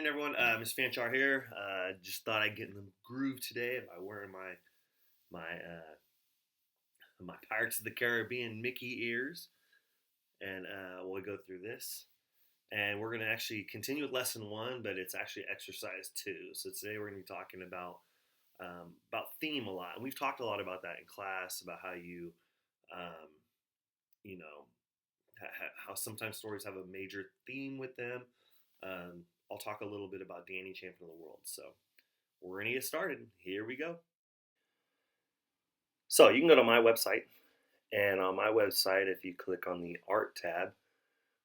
Morning, everyone. Mr. Fanchar here. Just thought I'd get in the groove today by wearing my Pirates of the Caribbean Mickey ears, and we'll go through this. And we're going to actually continue with lesson one, but it's actually exercise two. So today we're going to be talking about theme a lot, and we've talked a lot about that in class about how um, you know, how sometimes stories have a major theme with them. I'll talk a little bit about Danny, Champion of the World. So we're going to get started. Here we go. So you can go to my website, and on my website, if you click on the Art tab,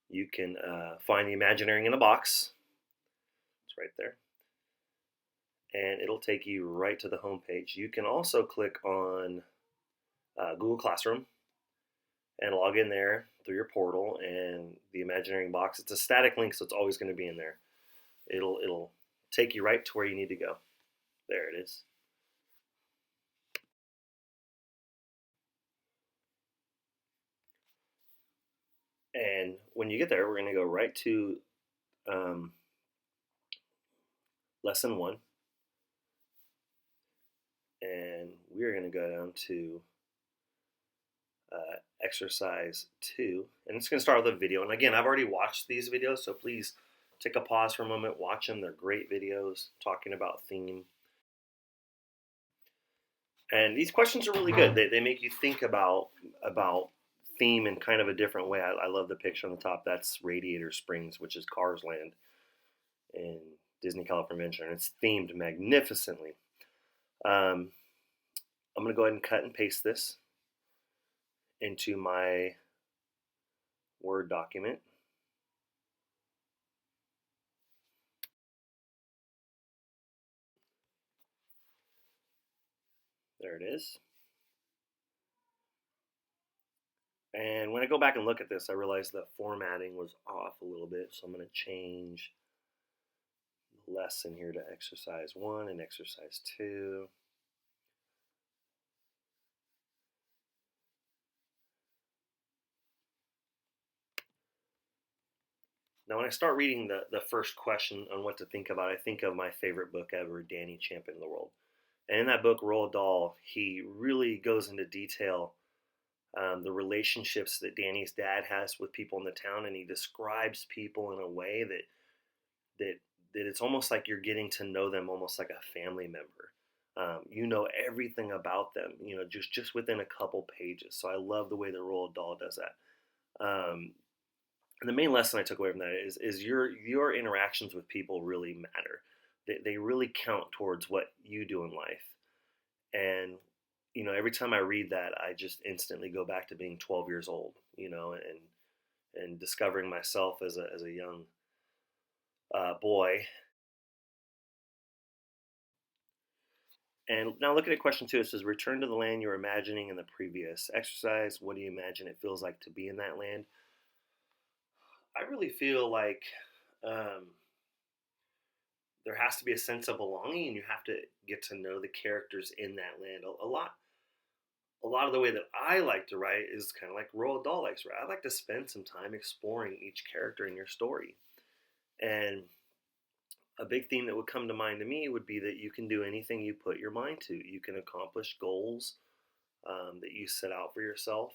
you can find the Imagineering in a box. It's right there. And it'll take you right to the home page. You can also click on Google Classroom and log in there through your portal and the Imagineering box. It's a static link, so it's always going to be in there. It'll take you right to where you need to go. There it is. And when you get there, we're going to go right to lesson one. And we're going to go down to exercise two. And it's going to start with a video. And again, I've already watched these videos, so please take a pause for a moment, watch them. They're great videos talking about theme. And these questions are really good. They make you think about theme in kind of a different way. I love the picture on the top. That's Radiator Springs, which is Cars Land in Disney California Adventure, and it's themed magnificently. I'm going to go ahead and cut and paste this into my Word document. There it is. And when I go back and look at this, I realize the formatting was off a little bit, so I'm going to change the lesson here to exercise one and exercise two. Now, when I start reading the first question on what to think about, I think of my favorite book ever, Danny, Champion of the World. And in that book, Roald Dahl, he really goes into detail the relationships that Danny's dad has with people in the town, and he describes people in a way that it's almost like you're getting to know them almost like a family member. You know everything about them, just within a couple pages. So I love the way that Roald Dahl does that. And the main lesson I took away from that is your interactions with people really matter. They really count towards what you do in life. And every time I read that, I just instantly go back to being 12 years old, and discovering myself as a young boy. And now looking at question two, it says, return to the land you were imagining in the previous exercise. What do you imagine it feels like to be in that land? I really feel like there has to be a sense of belonging, and you have to get to know the characters in that land a lot. A lot of the way that I like to write is kind of like Roald Dahl likes to write. I like to spend some time exploring each character in your story. And a big theme that would come to mind to me would be that you can do anything you put your mind to. You can accomplish goals that you set out for yourself.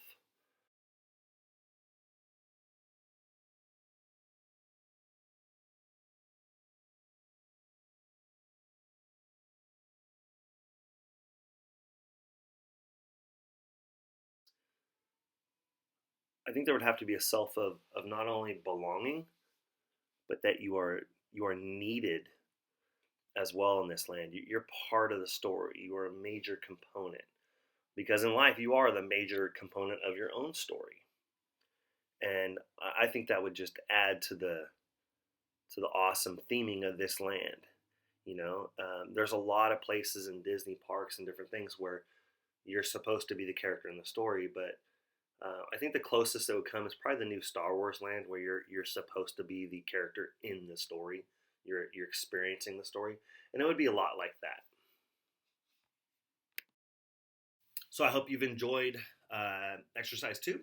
I think there would have to be a self of not only belonging, but that you are needed as well in this land. You're part of the story. You are a major component, because in life you are the major component of your own story. And I think that would just add to the awesome theming of this land. There's a lot of places in Disney parks and different things where you're supposed to be the character in the story, but I think the closest that would come is probably the new Star Wars land, where you're supposed to be the character in the story. You're experiencing the story, and it would be a lot like that. So I hope you've enjoyed exercise two.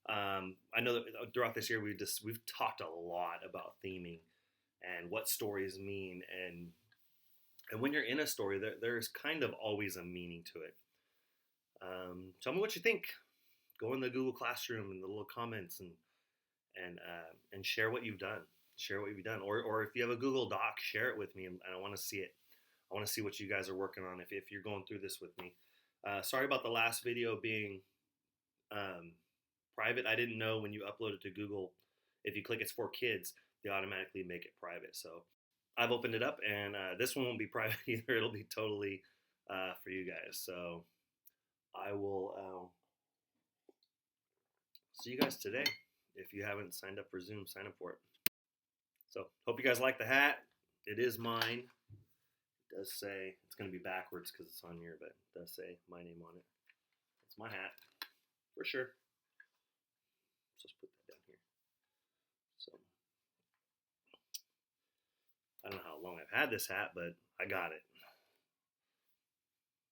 I know that throughout this year we've talked a lot about theming, and what stories mean. And when you're in a story, there's kind of always a meaning to it. Tell me what you think. Go in the Google Classroom and the little comments and share what you've done. Share what you've done, or if you have a Google Doc, share it with me, and I want to see it. I want to see what you guys are working on if you're going through this with me. Sorry about the last video being private. I didn't know when you upload it to Google, if you click it's for kids, they automatically make it private. So I've opened it up, and this one won't be private either. It'll be totally for you guys. So I will see you guys today. If you haven't signed up for Zoom, sign up for it. So hope you guys like the hat. It is mine. It does say, it's going to be backwards because it's on here, but it does say my name on it. It's my hat, for sure. Let's just put that down here. So I don't know how long I've had this hat, but I got it.